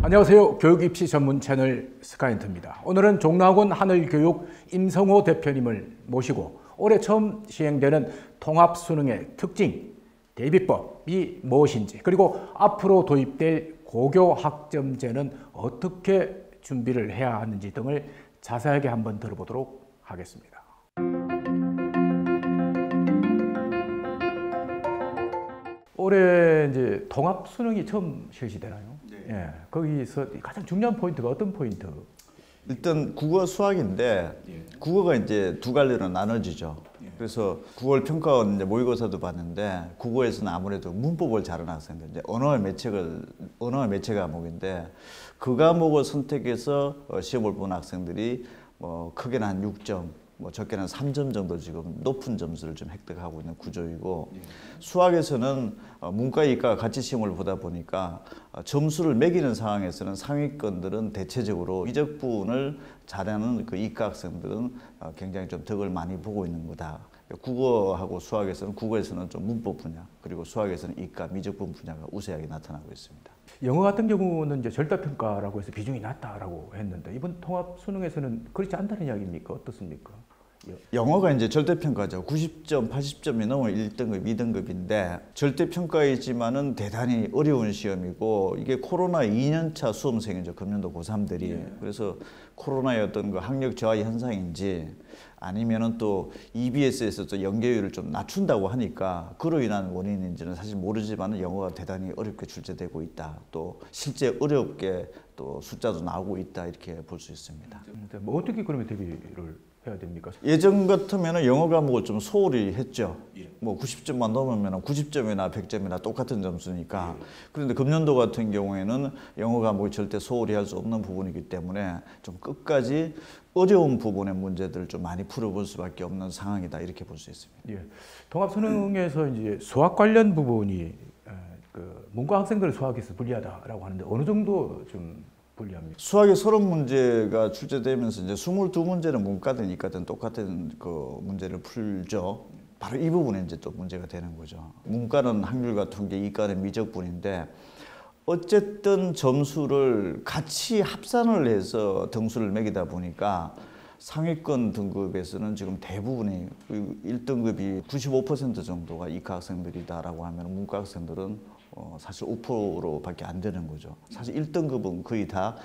안녕하세요. 교육입시 전문 채널 스카이엔트입니다. 오늘은 종로학원 하늘교육 임성호 대표님을 모시고 올해 처음 시행되는 통합수능의 특징, 대비법이 무엇인지, 그리고 앞으로 도입될 고교학점제는 어떻게 준비를 해야 하는지 등을 자세하게 한번 들어보도록 하겠습니다. 올해 이제 통합수능이 처음 실시되나요? 네. 예, 거기서 가장 중요한 포인트가 어떤 포인트? 일단 국어 수학인데 국어가 이제 두 갈래로 나눠지죠. 그래서 국어를 평가원 이제 모의고사도 봤는데 국어에서는 아무래도 문법을 잘하는 학생들, 이제 언어의 매체 과목인데 그 과목을 선택해서 시험을 본 학생들이 뭐 크게는 한 6점, 뭐 적게는 3점 정도 지금 높은 점수를 좀 획득하고 있는 구조이고, 수학에서는 문과, 이과 같이 시험을 보다 보니까 점수를 매기는 상황에서는 상위권들은 대체적으로 미적분을 잘하는 그 이과 학생들은 굉장히 좀 덕을 많이 보고 있는 거다. 국어하고 수학에서는, 국어에서는 좀 문법 분야, 그리고 수학에서는 이과, 미적분 분야가 우세하게 나타나고 있습니다. 영어 같은 경우는 이제 절대평가라고 해서 비중이 낮다라고 했는데 이번 통합 수능에서는 그렇지 않다는 이야기입니까? 어떻습니까? 영어가 이제 절대평가죠. 90점, 80점이 넘으면 1등급, 2등급인데 절대평가이지만은 대단히 어려운 시험이고, 이게 코로나 2년차 수험생이죠. 금년도 고3들이. 그래서 코로나의 어떤 그 학력 저하 현상인지 아니면은 또 EBS에서 또 연계율을 좀 낮춘다고 하니까 그로 인한 원인인지는 사실 모르지만 영어가 대단히 어렵게 출제되고 있다. 또 실제 어렵게 또 숫자도 나오고 있다. 이렇게 볼 수 있습니다. 뭐 어떻게 그러면 대비를 해야 됩니까? 예전 같으면 영어 과목을 좀 소홀히 했죠. 뭐 90점만 넘으면 90점이나 100점이나 똑같은 점수니까. 그런데 금년도 같은 경우에는 영어 과목이 절대 소홀히 할 수 없는 부분이기 때문에 좀 끝까지 어려운 부분의 문제들을 좀 많이 풀어볼 수밖에 없는 상황이다. 이렇게 볼 수 있습니다. 예. 통합수능에서 이제 수학 관련 부분이 그 문과 학생들 수학에서 불리하다라고 하는데 어느 정도 좀 불리합니까? 수학의 서론 문제가 출제되면서 이제 22문제는 문과든 이과든 똑같은 그 문제를 풀죠. 바로 이 부분에 이제 또 문제가 되는 거죠. 문과는 확률과 통계, 이과는 미적분인데 어쨌든 점수를 같이 합산을 해서 등수를 매기다 보니까 상위권 등급에서는 지금 대부분이 1등급이 95% 정도가 이과 학생들이다라고 하면 문과 학생들은 사실 5%밖에 안 되는 거죠. 사실 1등급은 거의 다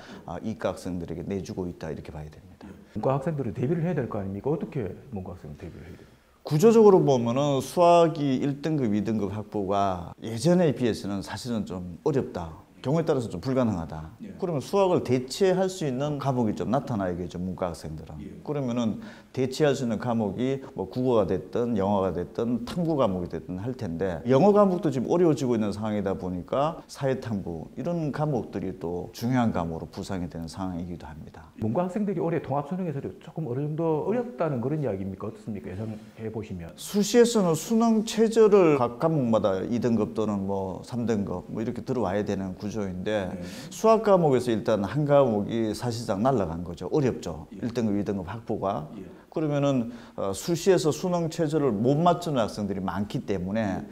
이과 학생들에게 내주고 있다. 이렇게 봐야 됩니다. 문과 학생들은 대비를 해야 될 거 아닙니까? 어떻게 문과 학생 대비를 해야 됩니까? 구조적으로 보면은 수학이 1등급, 2등급 확보가 예전에 비해서는 사실은 좀 어렵다. 경우에 따라서 좀 불가능하다. 그러면 수학을 대체할 수 있는 과목이 좀 나타나야겠죠, 문과 학생들은. 그러면은 대체할 수 있는 과목이 뭐 국어가 됐든 영어가 됐든 탐구 과목이 됐든 할 텐데, 영어 과목도 지금 어려워지고 있는 상황이다 보니까 사회탐구 이런 과목들이 또 중요한 과목으로 부상이 되는 상황이기도 합니다. 문과 학생들이 올해 통합수능에서도 조금 어느 정도 어렵다는 그런 이야기입니까? 어떻습니까? 예상해 보시면. 수시에서는 수능 최저를 각 과목마다 2등급 또는 뭐 3등급 뭐 이렇게 들어와야 되는 구조인데 수학 과목에서 일단 한 과목이 사실상 날아간 거죠. 어렵죠. 1등급, 2등급 확보가. 그러면은 수시에서 수능 최저를 못 맞추는 학생들이 많기 때문에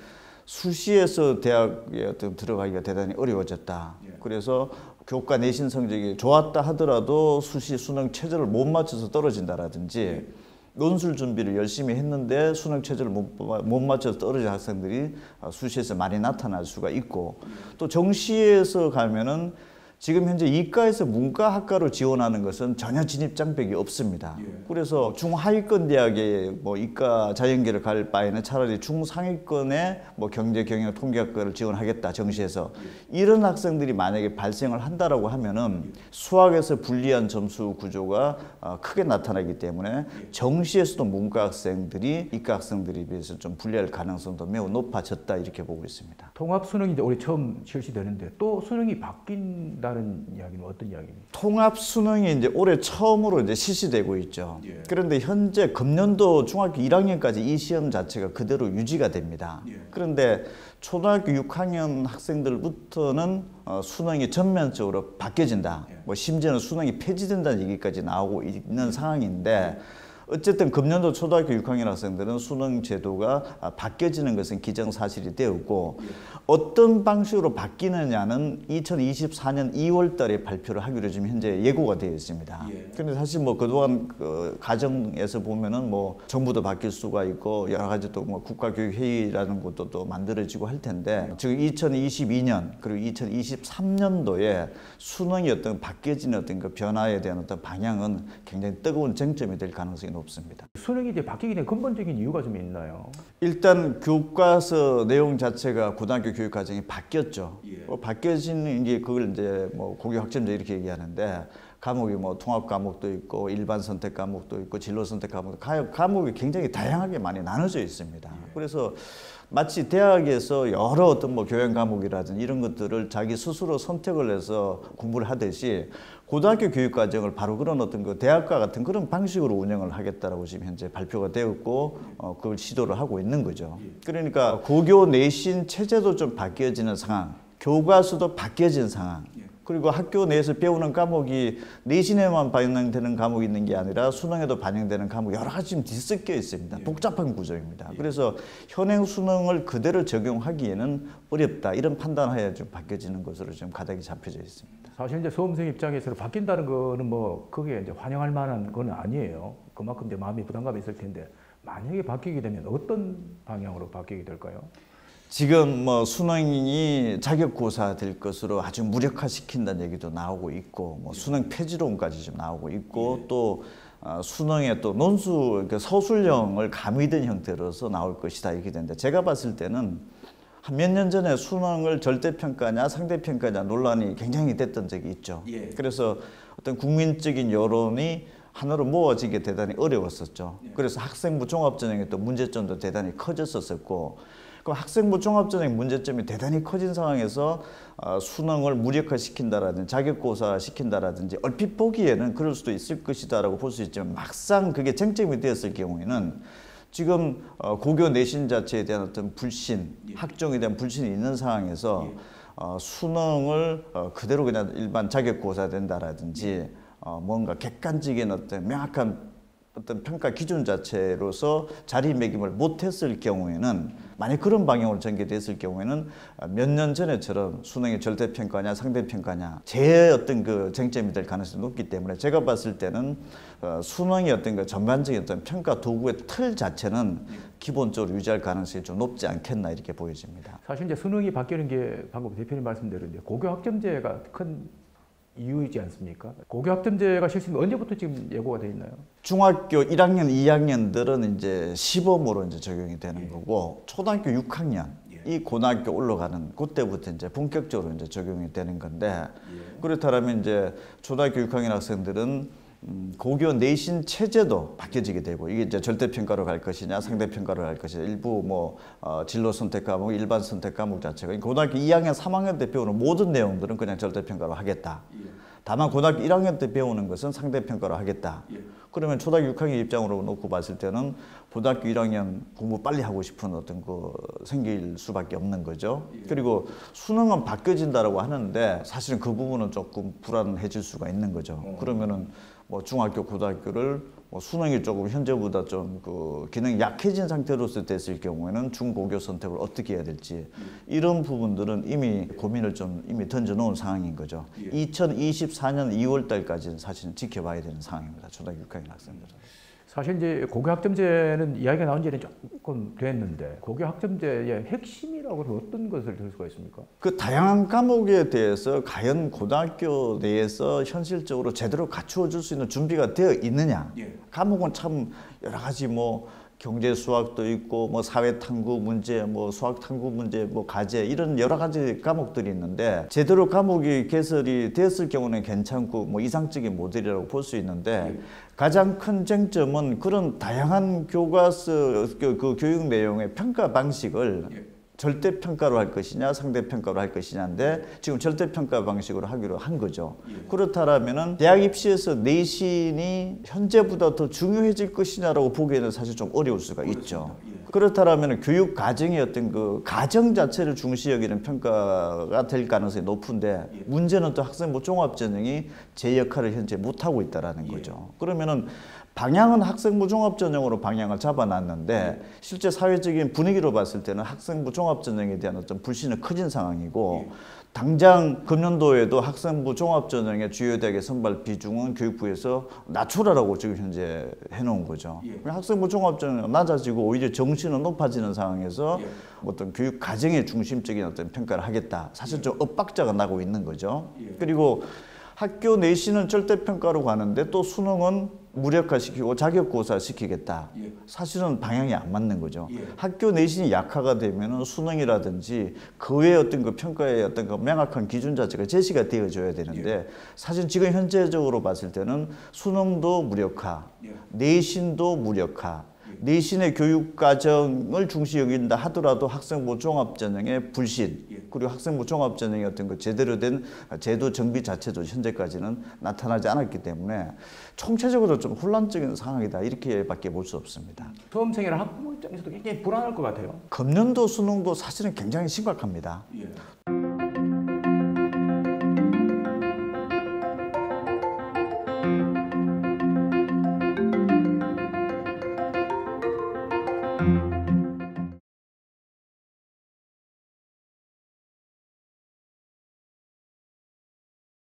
수시에서 대학에 어떤 들어가기가 대단히 어려워졌다. 그래서 교과 내신 성적이 좋았다 하더라도 수시 수능 최저를 못 맞춰서 떨어진다라든지, 논술 준비를 열심히 했는데 수능 최저를 못 맞춰서 떨어진 학생들이 수시에서 많이 나타날 수가 있고, 또 정시에서 가면은 지금 현재 이과에서 문과학과로 지원하는 것은 전혀 진입 장벽이 없습니다. 그래서 중하위권 대학에 뭐 이과 자연계를 갈 바에는 차라리 중상위권에 뭐 경제, 경영, 통계학과를 지원하겠다, 정시에서. 이런 학생들이 만약에 발생을 한다라고 하면은 수학에서 불리한 점수 구조가 크게 나타나기 때문에 정시에서도 문과 학생들이 이과 학생들에 비해서 좀 불리할 가능성도 매우 높아졌다. 이렇게 보고 있습니다. 통합 수능이 이제 올해 처음 실시되는데 또 수능이 바뀐다는 이야기는 어떤 이야기입니까? 통합 수능이 이제 올해 처음으로 이제 실시되고 있죠. 그런데 현재 금년도 중학교 1학년까지 이 시험 자체가 그대로 유지가 됩니다. 그런데 초등학교 6학년 학생들부터는 수능이 전면적으로 바뀌어진다. 뭐 심지어는 수능이 폐지된다는 얘기까지 나오고 있는 상황인데, 어쨌든 금년도 초등학교 6학년 학생들은 수능 제도가 바뀌어지는 것은 기정사실이 되었고 어떤 방식으로 바뀌느냐는 2024년 2월 달에 발표를 하기로 지금 현재 예고가 되어 있습니다. 그런데 사실 뭐 그동안 그 과정에서 보면은 뭐 정부도 바뀔 수가 있고 여러 가지 또 뭐 국가교육회의라는 것도 또 만들어지고 할 텐데 지금 2022년 그리고 2023년도에 수능이 어떤 바뀌어지는 어떤 그 변화에 대한 어떤 방향은 굉장히 뜨거운 쟁점이 될 가능성이 높습니다. 수능이 이제 바뀌게 된 근본적인 이유가 좀 있나요? 일단 교과서 내용 자체가 고등학교 교육 과정이 바뀌었죠. 바뀌어진 게 그걸 이제 뭐 고교 학점제 이렇게 얘기하는데 과목이 뭐 통합 과목도 있고 일반 선택 과목도 있고 진로 선택 과목도 과목이 굉장히 다양하게 많이 나눠져 있습니다. 그래서 마치 대학에서 여러 어떤 뭐 교양 과목이라든지 이런 것들을 자기 스스로 선택을 해서 공부를 하듯이 고등학교 교육 과정을 바로 그런 어떤 그 대학과 같은 그런 방식으로 운영을 하겠다라고 지금 현재 발표가 되었고 그걸 시도를 하고 있는 거죠. 그러니까 고교 내신 체제도 좀 바뀌어지는 상황, 교과서도 바뀌어진 상황. 그리고 학교 내에서 배우는 과목이 내신에만 반영되는 과목이 있는 게 아니라 수능에도 반영되는 과목이 여러 가지 좀 뒤섞여 있습니다. 복잡한 구조입니다. 그래서 현행 수능을 그대로 적용하기에는 어렵다. 이런 판단하에 좀 바뀌어지는 것으로 좀 가닥이 잡혀져 있습니다. 사실 이제 수험생 입장에서는 바뀐다는 거는 뭐 그게 이제 환영할 만한 건 아니에요. 그만큼 이제 마음이 부담감이 있을 텐데 만약에 바뀌게 되면 어떤 방향으로 바뀌게 될까요? 지금 뭐 수능이 자격고사 될 것으로 아주 무력화시킨다는 얘기도 나오고 있고 뭐 수능 폐지론까지 좀 나오고 있고 또 수능에 또 논술 그러니까 서술형을 가미된 형태로서 나올 것이다 이렇게 되는데 제가 봤을 때는 한 몇 년 전에 수능을 절대평가냐 상대평가냐 논란이 굉장히 됐던 적이 있죠. 그래서 어떤 국민적인 여론이 하나로 모아지게 대단히 어려웠었죠. 그래서 학생부 종합전형의 또 문제점도 대단히 커졌었고 그 학생부 종합전형 문제점이 대단히 커진 상황에서 수능을 무력화시킨다라든지 자격고사 시킨다라든지 얼핏 보기에는 그럴 수도 있을 것이다라고 볼 수 있지만 막상 그게 쟁점이 되었을 경우에는 지금 고교 내신 자체에 대한 어떤 불신, 학종에 대한 불신이 있는 상황에서 수능을 그대로 그냥 일반 자격고사 된다라든지 뭔가 객관적인 어떤 명확한 어떤 평가 기준 자체로서 자리매김을 못했을 경우에는 만약 그런 방향으로 전개됐을 경우에는 몇 년 전에처럼 수능의 절대평가냐 상대평가냐 제 어떤 그 쟁점이 될 가능성이 높기 때문에 제가 봤을 때는 수능의 어떤 그 전반적인 어떤 평가 도구의 틀 자체는 기본적으로 유지할 가능성이 좀 높지 않겠나 이렇게 보여집니다. 사실 이제 수능이 바뀌는 게 방금 대표님 말씀대로 이제 고교 학점제가 큰 이유이지 않습니까? 고교 학점제가 실시는 언제부터 지금 예고가 돼 있나요? 중학교 1학년, 2학년들은 이제 시범으로 이제 적용이 되는 거고 초등학교 6학년 이 고등학교 올라가는 그때부터 이제 본격적으로 이제 적용이 되는 건데 그렇다면 이제 초등학교 6학년 학생들은 고교 내신 체제도 바뀌어지게 되고 이게 이제 절대평가로 갈 것이냐 상대평가로 갈 것이냐 일부 뭐 진로 선택 과목 일반 선택 과목 자체가 고등학교 2학년 3학년 때 배우는 모든 내용들은 그냥 절대평가로 하겠다. 다만 고등학교 1학년 때 배우는 것은 상대평가로 하겠다. 그러면 초등학교 6학년 입장으로 놓고 봤을 때는 고등학교 1학년 공부 빨리 하고 싶은 어떤 그 생길 수밖에 없는 거죠. 그리고 수능은 바뀌어진다라고 하는데 사실은 그 부분은 조금 불안해질 수가 있는 거죠. 그러면은 뭐 중학교, 고등학교를 뭐 수능이 조금 현재보다 좀 그 기능이 약해진 상태로서 됐을 경우에는 중고교 선택을 어떻게 해야 될지 이런 부분들은 이미 고민을 좀 이미 던져놓은 상황인 거죠. 2024년 2월 달까지는 사실은 지켜봐야 되는 상황입니다. 초등학교 6학년 학생들은. 사실 이제 고교 학점제는 이야기가 나온 지는 조금 됐는데 고교 학점제의 핵심이라고 하면 어떤 것을 들 수가 있습니까? 그 다양한 과목에 대해서 과연 고등학교 내에서 현실적으로 제대로 갖추어 줄 수 있는 준비가 되어 있느냐. 과목은 참 여러 가지 뭐 경제 수학도 있고 뭐 사회 탐구 문제 뭐 수학 탐구 문제 뭐 과제 이런 여러 가지 과목들이 있는데 제대로 과목이 개설이 되었을 경우는 괜찮고 뭐 이상적인 모델이라고 볼 수 있는데 가장 큰 쟁점은 그런 다양한 교과서 그 교육 내용의 평가 방식을 절대평가로 할 것이냐 상대평가로 할 것이냐인데 지금 절대평가 방식으로 하기로 한 거죠. 그렇다면은 대학 입시에서 내신이 현재보다 더 중요해질 것이냐라고 보기에는 사실 좀 어려울 수가 있죠. 그렇다면 교육 과정의 어떤 그 과정 자체를 중시 여기는 평가가 될 가능성이 높은데 문제는 또 학생부 종합전형이 제 역할을 현재 못하고 있다라는 거죠. 그러면은 방향은 학생부 종합전형으로 방향을 잡아놨는데 실제 사회적인 분위기로 봤을 때는 학생부 종합전형에 대한 어떤 불신이 커진 상황이고 당장 금년도에도 학생부 종합전형의 주요 대학의 선발 비중은 교육부에서 낮추라고 지금 현재 해놓은 거죠. 학생부 종합전형은 낮아지고 오히려 정시는 높아지는 상황에서 어떤 교육 과정의 중심적인 어떤 평가를 하겠다. 사실 좀 엇박자가 나고 있는 거죠. 그리고 학교 내신은 절대평가로 가는데 또 수능은 무력화시키고 자격고사 시키겠다. 사실은 방향이 안 맞는 거죠. 학교 내신이 약화가 되면 수능이라든지 그 외의 어떤 그 평가의 어떤 그 명확한 기준 자체가 제시가 되어줘야 되는데 사실 지금 현재적으로 봤을 때는 수능도 무력화, 내신도 무력화, 내신의 교육 과정을 중시 여긴다 하더라도 학생부 종합전형의 불신 그리고 학생부 종합전형의 어떤 그 제대로 된 제도 정비 자체도 현재까지는 나타나지 않았기 때문에 총체적으로 좀 혼란적인 상황이다 이렇게밖에 볼 수 없습니다. 수험생이나 학부모 입장에서도 굉장히 불안할 것 같아요. 금년도 수능도 사실은 굉장히 심각합니다. 예.